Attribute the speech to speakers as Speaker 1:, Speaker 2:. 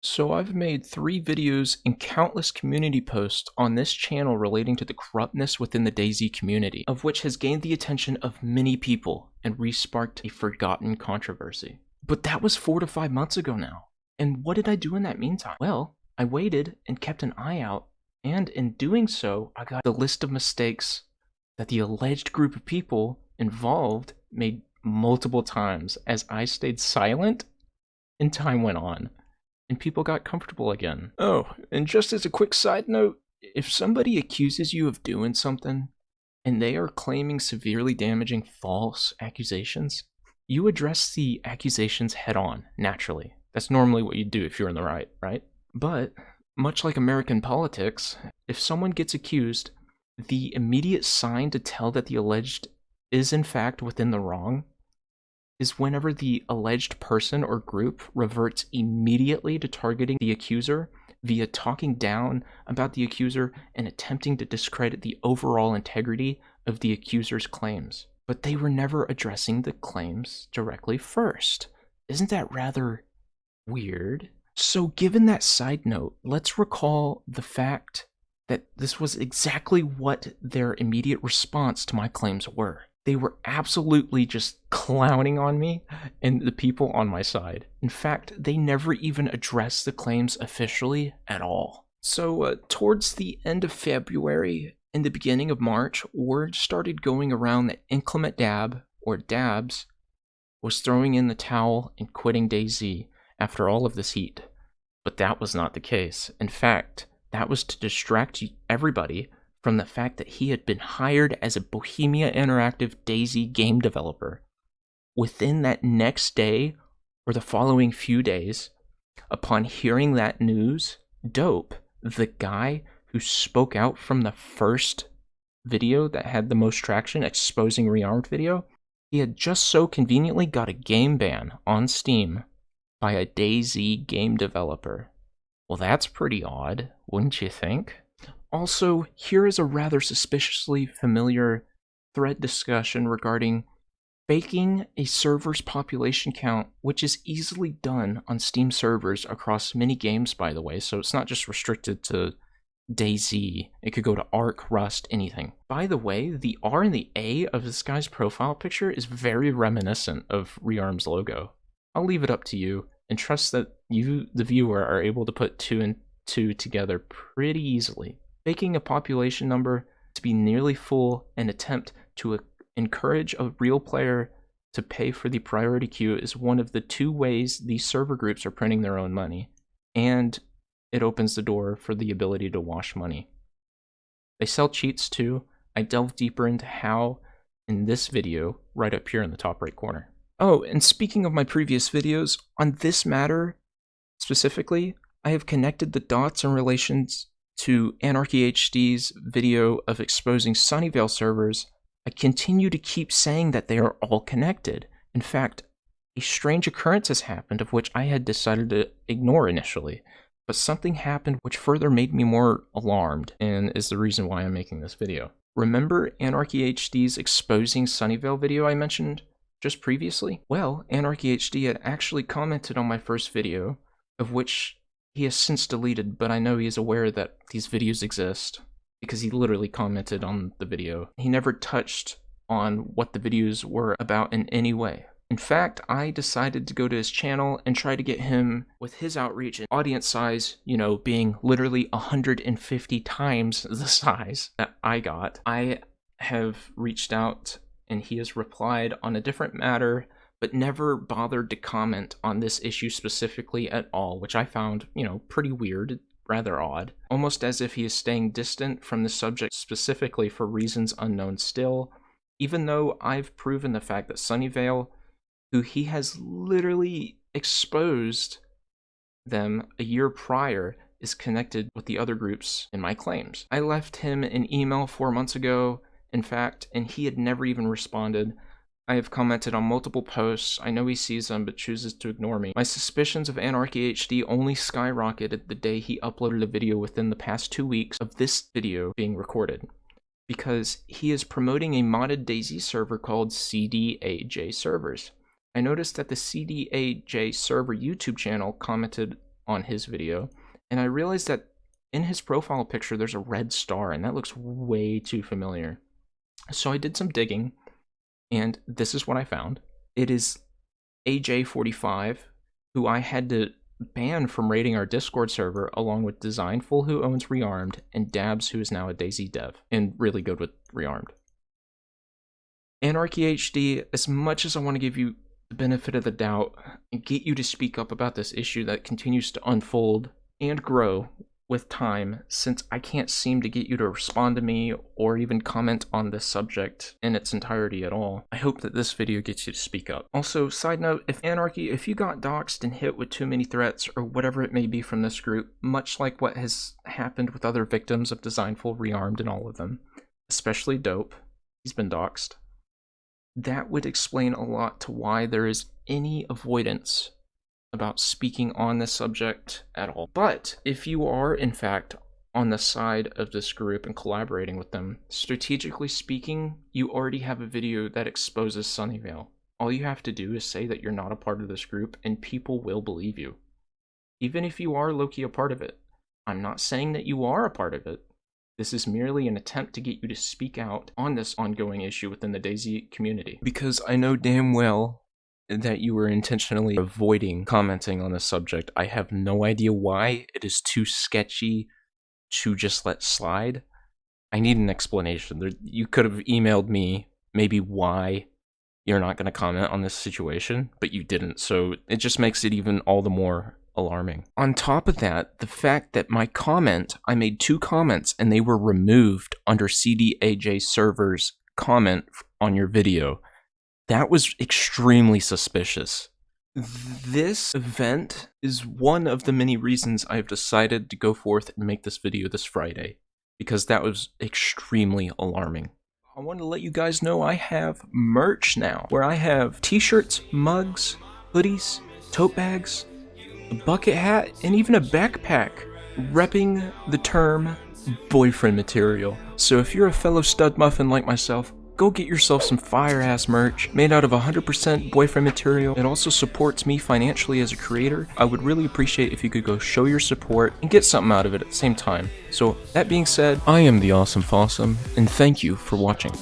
Speaker 1: So I've made 3 videos and countless community posts on this channel relating to the corruptness within the DayZ community, of which has gained the attention of many people and re-sparked a forgotten controversy. But that was 4 to 5 months ago now. And what did I do in that meantime? Well, I waited and kept an eye out, and in doing so, I got the list of mistakes that the alleged group of people involved made multiple times as I stayed silent and time went on. And people got comfortable again. Oh, and just as a quick side note, if somebody accuses you of doing something, and they are claiming severely damaging false accusations, you address the accusations head on, naturally. That's normally what you do if you're in the right? But, much like American politics, if someone gets accused, the immediate sign to tell that the alleged is in fact within the wrong is whenever the alleged person or group reverts immediately to targeting the accuser via talking down about the accuser and attempting to discredit the overall integrity of the accuser's claims. But they were never addressing the claims directly first. Isn't that rather weird? So given that side note, let's recall the fact that this was exactly what their immediate response to my claims were. They were absolutely just clowning on me and the people on my side. In fact, they never even addressed the claims officially at all. So towards the end of February and the beginning of March, word started going around that Inclement Dab, or Dabs, was throwing in the towel and quitting DayZ after all of this heat. But that was not the case. In fact, that was to distract everybody from the fact that he had been hired as a Bohemia Interactive DayZ game developer. Within that next day, or the following few days, upon hearing that news, Dope, the guy who spoke out from the first video that had the most traction, exposing Rearmed video, he had just so conveniently got a game ban on Steam by a DayZ game developer. Well, that's pretty odd, wouldn't you think? Also, here is a rather suspiciously familiar thread discussion regarding faking a server's population count, which is easily done on Steam servers across many games, by the way, so it's not just restricted to DayZ. It could go to Ark, Rust, anything. By the way, the R and the A of this guy's profile picture is very reminiscent of Rearmed's logo. I'll leave it up to you, and trust that you, the viewer, are able to put 2 and 2 together pretty easily. Faking a population number to be nearly full and attempt to encourage a real player to pay for the priority queue is one of the 2 ways these server groups are printing their own money, and it opens the door for the ability to wash money. They sell cheats too. I delve deeper into how in this video right up here in the top right corner. Oh, and speaking of my previous videos, on this matter specifically, I have connected the dots in relations to AnarchyHD's video of exposing Sunnyvale servers. I continue to keep saying that they are all connected. In fact, a strange occurrence has happened of which I had decided to ignore initially, but something happened which further made me more alarmed, and is the reason why I'm making this video. Remember AnarchyHD's exposing Sunnyvale video I mentioned just previously? Well, AnarchyHD had actually commented on my first video, of which he has since deleted, but I know he is aware that these videos exist, because he literally commented on the video. He never touched on what the videos were about in any way. In fact, I decided to go to his channel and try to get him, with his outreach and audience size, you know, being literally 150 times the size that I got. I have reached out and he has replied on a different matter, but never bothered to comment on this issue specifically at all, which I found, you know, pretty weird, rather odd. Almost as if he is staying distant from the subject specifically for reasons unknown still, even though I've proven the fact that Sunnyvale, who he has literally exposed them a year prior, is connected with the other groups in my claims. I left him an email 4 months ago, in fact, and he had never even responded. I have commented on multiple posts. I know he sees them, but chooses to ignore me. My suspicions of AnarchyHD only skyrocketed the day he uploaded a video within the past 2 weeks of this video being recorded, because he is promoting a modded DayZ server called CDAJ Servers. I noticed that the CDAJ server YouTube channel commented on his video, and I realized that in his profile picture there's a red star, and that looks way too familiar. So I did some digging, and this is what I found. It is AJ45, who I had to ban from raiding our Discord server, along with Designful, who owns Rearmed, and Dabs, who is now a DayZ dev, and really good with Rearmed. AnarchyHD, as much as I want to give you the benefit of the doubt and get you to speak up about this issue that continues to unfold and grow with time, since I can't seem to get you to respond to me or even comment on this subject in its entirety at all, I hope that this video gets you to speak up. Also, side note, if you got doxxed and hit with too many threats or whatever it may be from this group, much like what has happened with other victims of Designful, Rearmed, and all of them, especially Dope, he's been doxxed, that would explain a lot to why there is any avoidance about speaking on this subject at all. But if you are, in fact, on the side of this group and collaborating with them, strategically speaking, you already have a video that exposes Sunnyvale. All you have to do is say that you're not a part of this group, and people will believe you. Even if you are low-key a part of it. I'm not saying that you are a part of it. This is merely an attempt to get you to speak out on this ongoing issue within the DayZ community. Because I know damn well that you were intentionally avoiding commenting on this subject. I have no idea why. It is too sketchy to just let slide. I need an explanation. You could have emailed me maybe why you're not going to comment on this situation, but you didn't, so it just makes it even all the more alarming. On top of that, the fact that I made 2 comments and they were removed under CDAJ server's comment on your video. That was extremely suspicious. This event is one of the many reasons I've decided to go forth and make this video this Friday, because that was extremely alarming. I want to let you guys know I have merch now, where I have t-shirts, mugs, hoodies, tote bags, a bucket hat, and even a backpack, repping the term boyfriend material. So if you're a fellow stud muffin like myself, go get yourself some fire-ass merch made out of 100% boyfriend material. It also supports me financially as a creator. I would really appreciate if you could go show your support and get something out of it at the same time. So that being said, I am the Awesome Fossum, and thank you for watching.